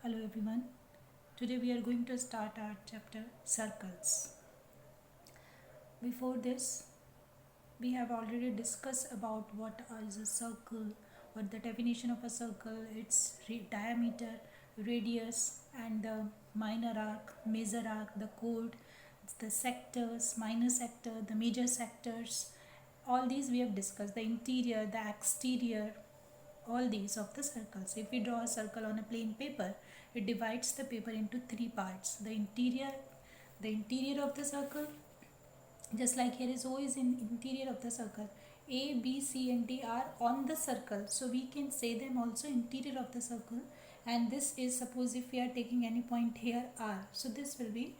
Hello everyone. Today we are going to start our chapter circles. Before this, we have already discussed about what is a circle, what the definition of a circle, its diameter, radius, and the minor arc, major arc, the chord, the sectors, minor sector, the major sectors. All these we have discussed. The interior, the exterior, all these of the circles. If we draw a circle on a plain paper, it divides the paper into three parts: the interior of the circle, just like here is O is in interior of the circle. A, B, C and D are on the circle, so we can say them also interior of the circle. And this is, suppose if we are taking any point here R, so this will be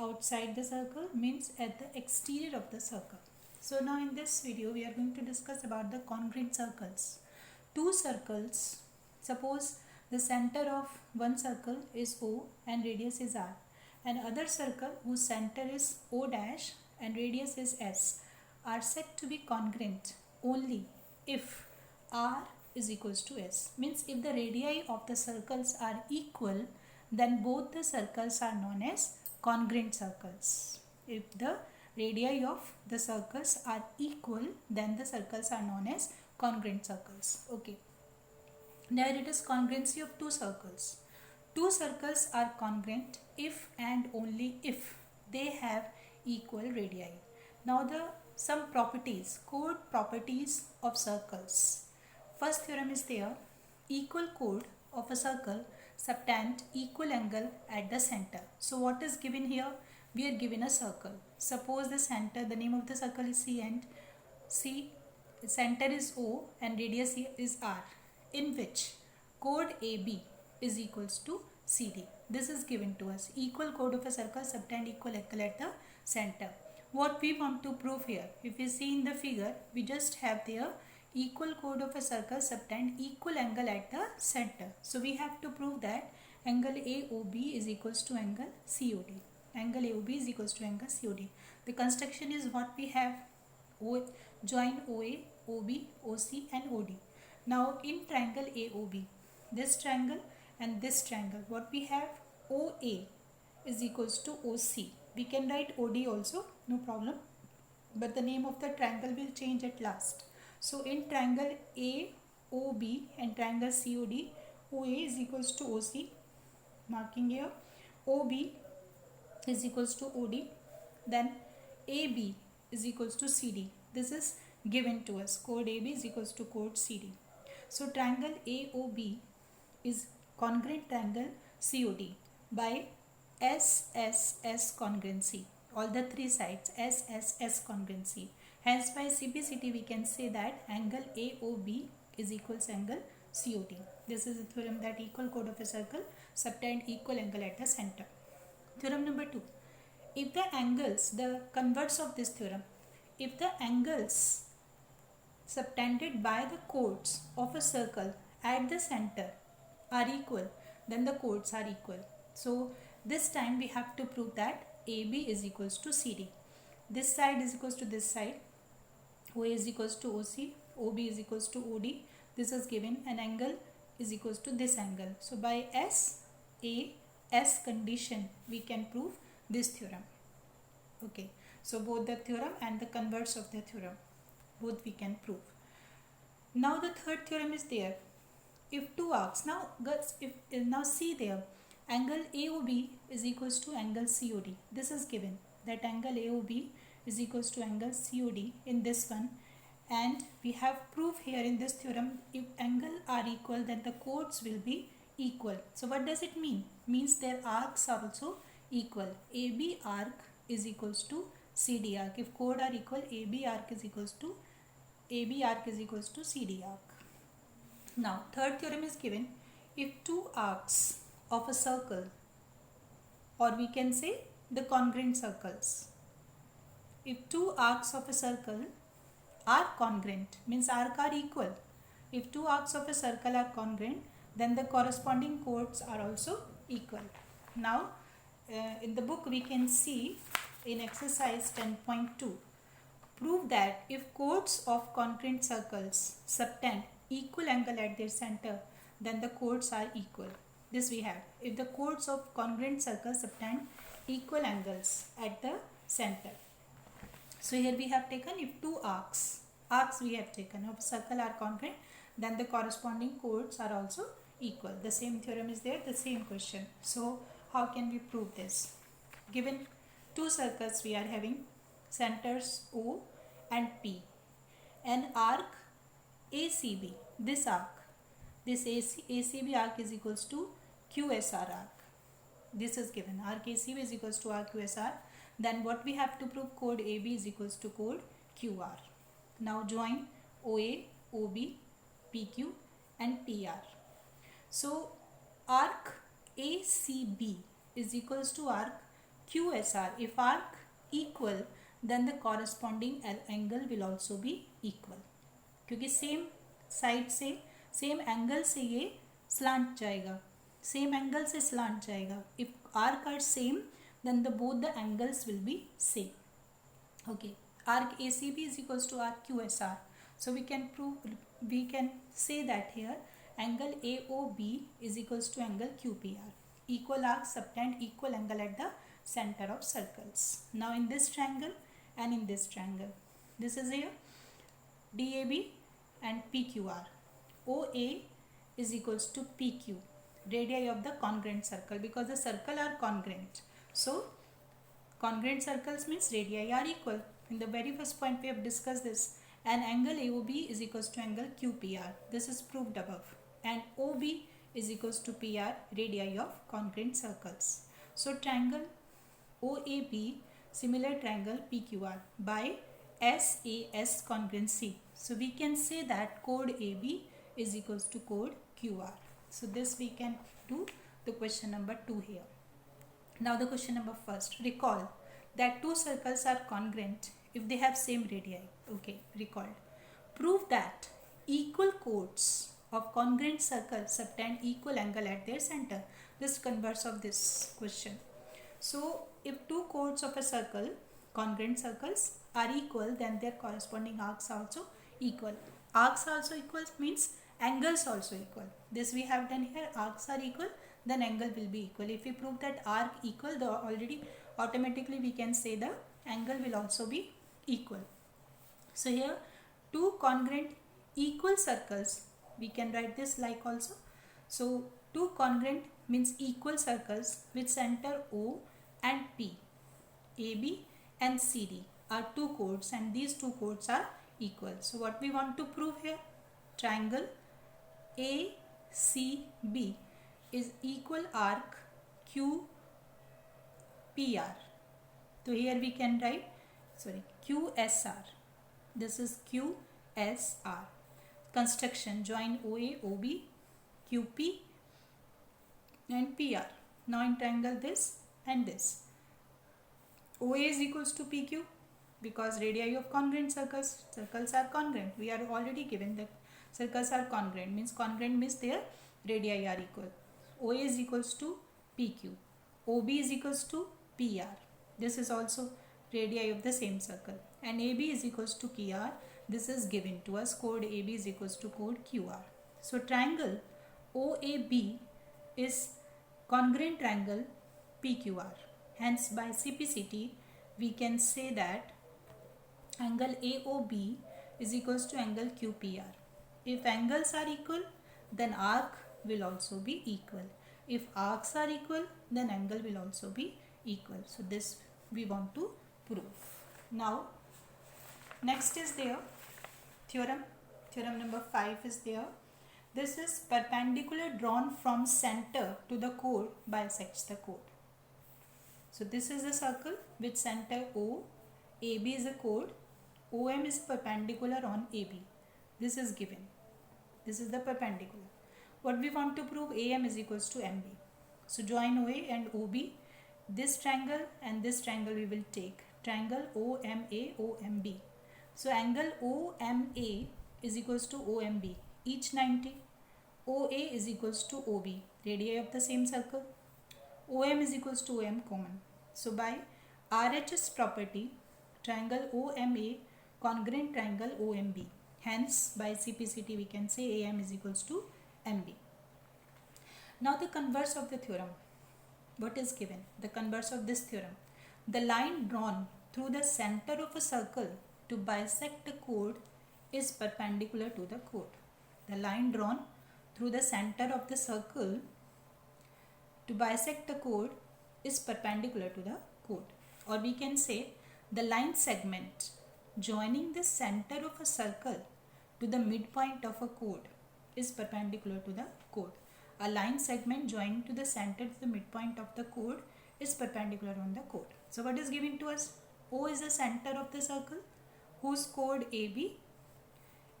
outside the circle, means at the exterior of the circle. So now in this video we are going to discuss about the congruent circles. Two circles, suppose the center of one circle is O and radius is R, and other circle whose center is O dash and radius is S, are said to be congruent only if R is equals to S. Means if the radii of the circles are equal, then both the circles are known as congruent circles. If the radii of the circles are equal, then the circles are known as congruent circles. Okay. Now it is congruency of two circles. Two circles are congruent if and only if they have equal radii. Now the some properties, chord properties of circles. First theorem is there: equal chord of a circle subtend equal angle at the center. So what is given here? We are given a circle. Suppose the center, the name of the circle is C, and C center is O and radius is R, in which chord AB is equals to CD. This is given to us. Equal chord of a circle subtend equal angle at the center. What we want to prove here, if we see in the figure, we just have there equal chord of a circle subtend equal angle at the center. So we have to prove that angle AOB is equals to angle COD. Angle AOB is equals to angle COD. The construction is what we have: join OA, OB, OC and OD. Now in triangle AOB, this triangle and this triangle, what we have? OA is equals to OC. We can write OD also, no problem, but the name of the triangle will change at last. So in triangle AOB and triangle COD, OA is equals to OC, marking here. OB is equals to OD, then AB is equals to CD. This is given to us. Chord AB is equals to chord CD. So triangle AOB is congruent triangle COD by SSS congruency. All the three sides SSS congruency. Hence by CPCT we can say that angle AOB is equals angle COD. This is a theorem that equal chord of a circle subtend equal angle at the center. Theorem number 2. If the angles, the converse of this theorem, if the angles subtended by the chords of a circle at the center are equal, then the chords are equal. So this time we have to prove that AB is equals to CD. This side is equals to this side. OA is equals to OC. OB is equals to OD. This is given, and angle is equals to this angle. So by SAS condition we can prove this theorem. Okay. So both the theorem and the converse of the theorem, both we can prove. Now the third theorem is there. If two arcs, now see there, angle AOB is equals to angle COD. This is given, that angle AOB is equals to angle COD in this one, and we have proof here in this theorem: if angle are equal, then the chords will be equal. So what does it mean? Means their arcs are also equal. AB arc is equals to CD arc. If chord are equal, AB arc is equals to CD arc. Now third theorem is given: if two arcs of a circle, or we can say the congruent circles, if two arcs of a circle are congruent, means arc are equal. If two arcs of a circle are congruent, then the corresponding chords are also equal. Now in the book we can see in exercise 10.2, prove that if chords of congruent circles subtend equal angle at their center, then the chords are equal. This we have. If the chords of congruent circles subtend equal angles at the center. So here we have taken if two arcs we have taken of a circle are congruent, then the corresponding chords are also equal. The same theorem is there, the same question. So how can we prove this? Given two circles we are having centers O and P. An arc ACB, this ACB arc is equals to QSR arc. This is given. Arc ACB is equals to arc QSR. Then what we have to prove? Chord AB is equals to chord QR. Now join OA, OB, PQ and PR. So arc ACB is equals to arc QSR. If arc equal, then the corresponding angle will also be equal. क्योंकि same side से same angle से ये slant जाएगा, same angle से slant जाएगा. If arc are same then the both the angles will be same. Okay, arc ACB is equals to arc QSR. So we can say that here angle AOB is equals to angle QPR. Equal arcs subtend equal angle at the center of circles. Now in this triangle and in this triangle, this is here DAB and PQR. OA is equals to PQ, radii of the congruent circle, because the circle are congruent. So congruent circles means radii are equal. In the very first point we have discussed this. And angle AOB is equals to angle QPR. This is proved above. And OB is equals to PR, radii of congruent circles. So triangle OAB, similar triangle PQR by SAS congruency. So we can say that chord AB is equals to chord QR. So this we can do the question number 2 here. Now the question number first. Recall that two circles are congruent if they have same radii. Okay, recalled. Prove that equal chords of congruent circles subtend equal angle at their center. This converse of this question. So if two chords of a circle, congruent circles, are equal, then their corresponding arcs are also equal. Arcs also equal means angles also equal. This we have done here. Arcs are equal, then angle will be equal. If we prove that arc equal, the already automatically we can say the angle will also be equal. So here two congruent equal circles, we can write this like also. So two congruent means equal circles with center O and P, AB and CD are two chords, and these two chords are equal. So what we want to prove here? Triangle ACB is equal arc QPR. So here we can write QSR. This is QSR. Construction: join OA, OB, QP and PR. Now in triangle this and this. OA is equals to PQ because radii of congruent circles are congruent. We are already given that circles are congruent means their radii are equal. OA is equals to PQ. OB is equals to PR. This is also radii of the same circle. And AB is equals to QR. This is given to us. Chord AB is equals to chord QR. So triangle OAB is congruent triangle PQR. Hence by CPCT we can say that angle AOB is equals to angle QPR. If angles are equal, then arc will also be equal. If arcs are equal, then angle will also be equal. So this we want to prove. Now next is there theorem number 5 is there. This is perpendicular drawn from center to the chord bisects the chord. So this is a circle with center O, AB is a chord, OM is perpendicular on AB. This is given. This is the perpendicular. What we want to prove? AM is equals to MB. So join OA and OB. This triangle and this triangle we will take. Triangle OMA, OMB. So angle OMA is equals to OMB. Each 90. OA is equals to OB. Radii of the same circle. OM is equals to OM common. So by RHS property, triangle OMA congruent triangle OMB. Hence by CPCT we can say AM is equals to MB. Now the converse of the theorem. What is given? The converse of this theorem. The line drawn through the center of a circle to bisect a chord is perpendicular to the chord. The line drawn through the center of the circle to bisect the chord is perpendicular to the chord. Or we can say the line segment joining the center of a circle to the midpoint of a chord is perpendicular to the chord. A line segment joining to the center to the midpoint of the chord is perpendicular on the chord. So what is given to us? O is the center of the circle whose chord AB.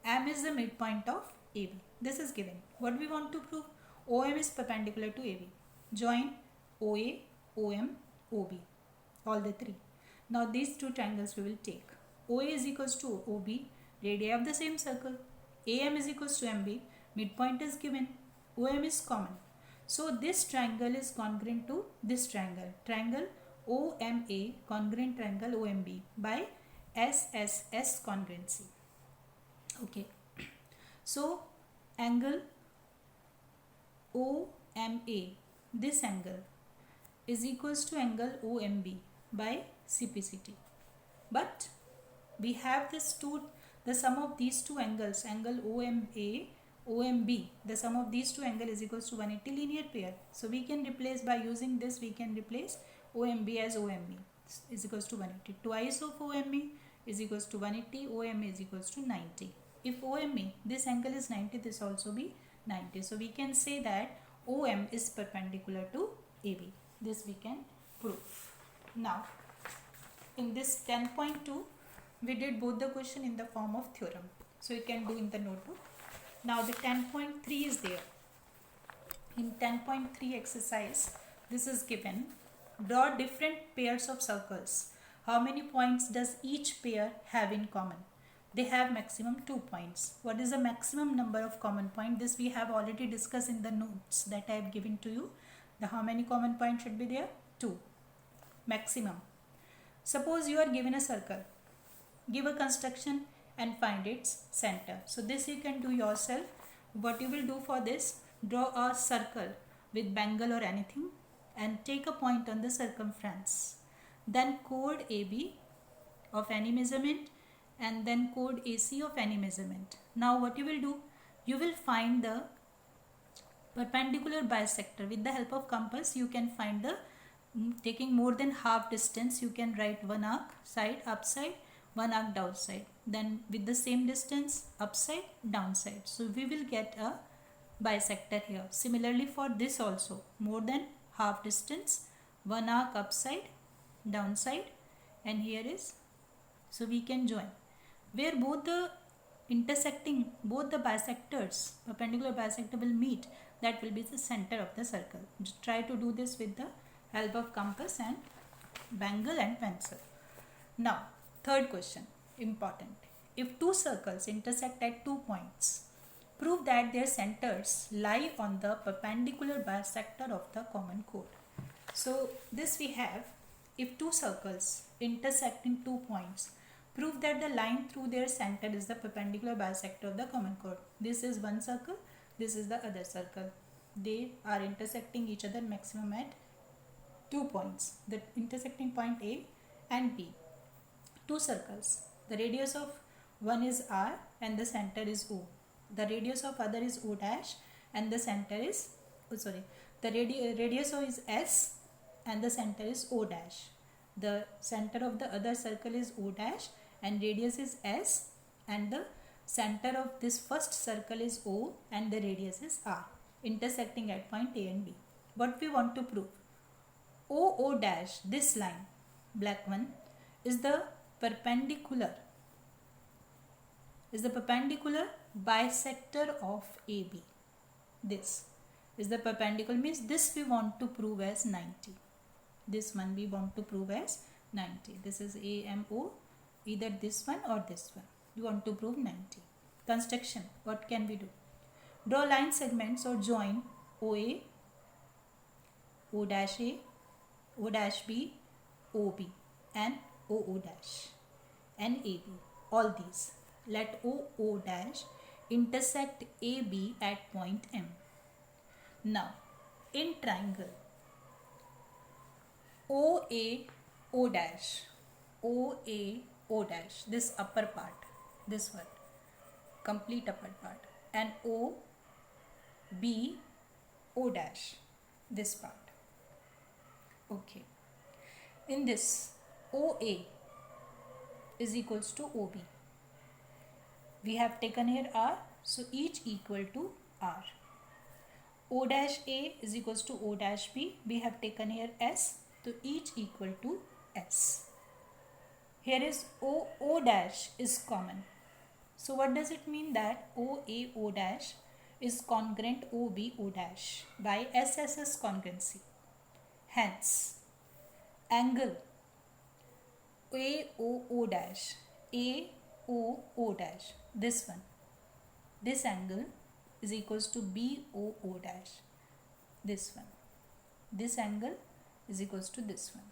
M is the midpoint of AB. This is given. What we want to prove? OM is perpendicular to AB. Join OA, OM, OB. All the three. Now these two triangles we will take. OA is equals to OB, radii of the same circle. AM is equals to MB, midpoint is given. OM is common. So this triangle is congruent to this triangle. Triangle OMA congruent triangle OMB by SSS congruency. Okay. So angle OMA, this angle is equals to angle OMB by CPCT. But we have this two, the sum of these two angles, angle OMA, OMB, the sum of these two angles is equals to 180 linear pair. So we can replace, by using this we can replace OMB as OMB is equals to 180. Twice of OMB is equals to 180, OMA is equals to 90. If OMA, this angle is 90, this also be 90. So we can say that OM is perpendicular to AB. This we can prove. Now in this 10.2 we did both the question in the form of theorem. So you can do in the notebook. Now the 10.3 is there. In 10.3 exercise, this is given. Draw different pairs of circles. How many points does each pair have in common? They have maximum 2 points. What is the maximum number of common points? This we have already discussed in the notes that I have given to you. The how many common points should be there? 2. Maximum. Suppose you are given a circle. Give a construction and find its center. So this you can do yourself. What you will do for this, draw a circle with bangle or anything and take a point on the circumference. Then chord AB of any measurement and then chord AC of any measurement. Now what you will do, you will find the perpendicular bisector. With the help of compass you can find the, taking more than half distance, you can write one arc side upside, one arc downside, then with the same distance upside downside. So we will get a bisector here. Similarly for this also, more than half distance, one arc upside downside, and here is, so we can join where both the intersecting, both the bisectors, perpendicular bisector will meet. That will be the center of the circle. Just try to do this with the help of compass and bangle and pencil. Now third question, important. If two circles intersect at 2 points, prove that their centers lie on the perpendicular bisector of the common chord. So this we have, if two circles intersect in 2 points, prove that the line through their center is the perpendicular bisector of the common chord. This is one circle, this is the other circle. They are intersecting each other maximum at 2 points, the intersecting point A and B. Two circles, the radius of one is R and the center is O. The radius of other is O dash and the center is, the radius of is S and the center is O dash. The center of the other circle is O dash and radius is S, and the center of this first circle is O and the radius is R, intersecting at point A and B. What we want to prove? O dash, this line, black one, is the perpendicular bisector of AB. This is the perpendicular, means this we want to prove as 90. This one we want to prove as 90. This is AMO, either this one or this one. We want to prove 90. Construction, what can we do? Draw line segments or join OA, O dash A, O dash B, OB and OO dash and AB. All these. Let OO dash intersect AB at point M. Now in triangle OA O dash, OA O dash, this upper part, this one, complete upper part, and O B O dash, this part. Okay. In this, OA is equals to OB. We have taken here R, so each equal to R. O dash A is equals to O dash B. We have taken here S, so each equal to S. Here is O dash is common. So what does it mean? That OA O dash is congruent OB O dash by SSS congruency. Hence, angle AOO dash, AOO dash, this one, this angle is equals to BOO dash, this one, this angle is equals to this one,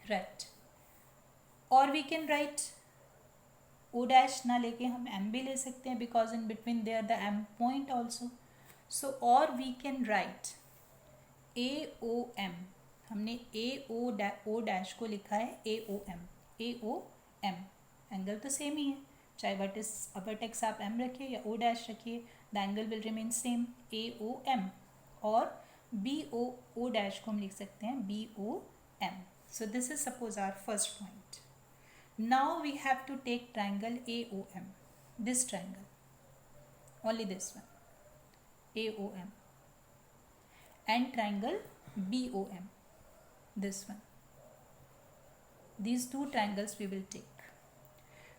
right? Or we can write O dash ना लेके हम M भी ले सकते हैं, because in between there the M point also. So or we can write AOM, हमने O dash को लिखा है AOM, AOM, एंगल तो सेम ही है, चाहे वर्टेक्स आप M रखिए या O dash रखिए, the angle will remain same, AOM. और BOO dash को हम लिख सकते हैं BOM. So this is suppose our first point. Now we have to take triangle AOM, this triangle, only this one, AOM, and triangle BOM, this one. These two triangles we will take.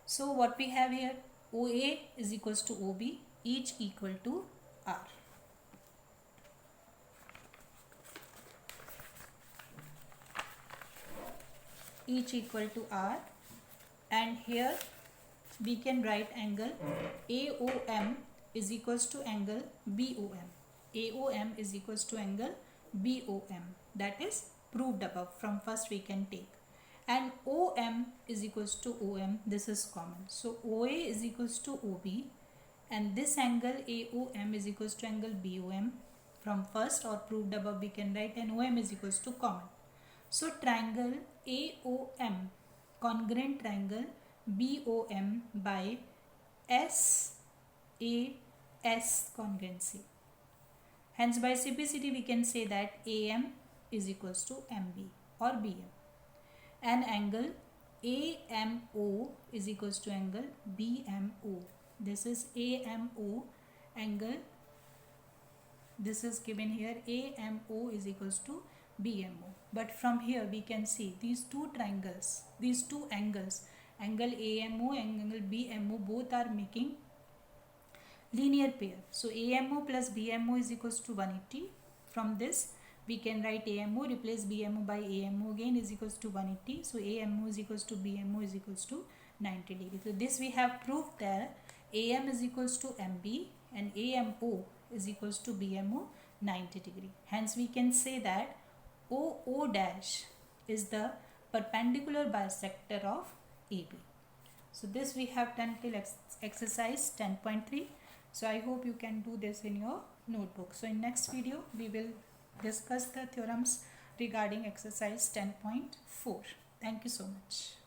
So what we have here, OA is equals to OB, each equal to R. Each equal to R, and here we can write angle AOM is equals to angle BOM. AOM is equals to angle BOM, that is proved above. From first we can take, and OM is equals to OM, this is common. So OA is equals to OB, and this angle AOM is equals to angle BOM. From first or proved above we can write, and OM is equals to common. So triangle AOM congruent triangle BOM by SAS congruency. Hence by simplicity we can say that AM is equals to MB or BM, and angle AMO is equals to angle BMO. This is AMO angle, this is given here, AMO is equals to BMO. But from here we can see these two triangles, these two angles, angle AMO and angle BMO, both are making linear pair. So AMO plus BMO is equals to 180. From this we can write AMO, replace BMO by AMO again, is equals to 180. So AMO is equals to BMO is equals to 90 degree. So this we have proved that AM is equals to MB and AMO is equals to BMO 90 degree. Hence we can say that OO dash is the perpendicular bisector of AB. So this we have done till exercise 10.3. So I hope you can do this in your notebook. So in next video we will discuss the theorems regarding exercise 10.4. Thank you so much.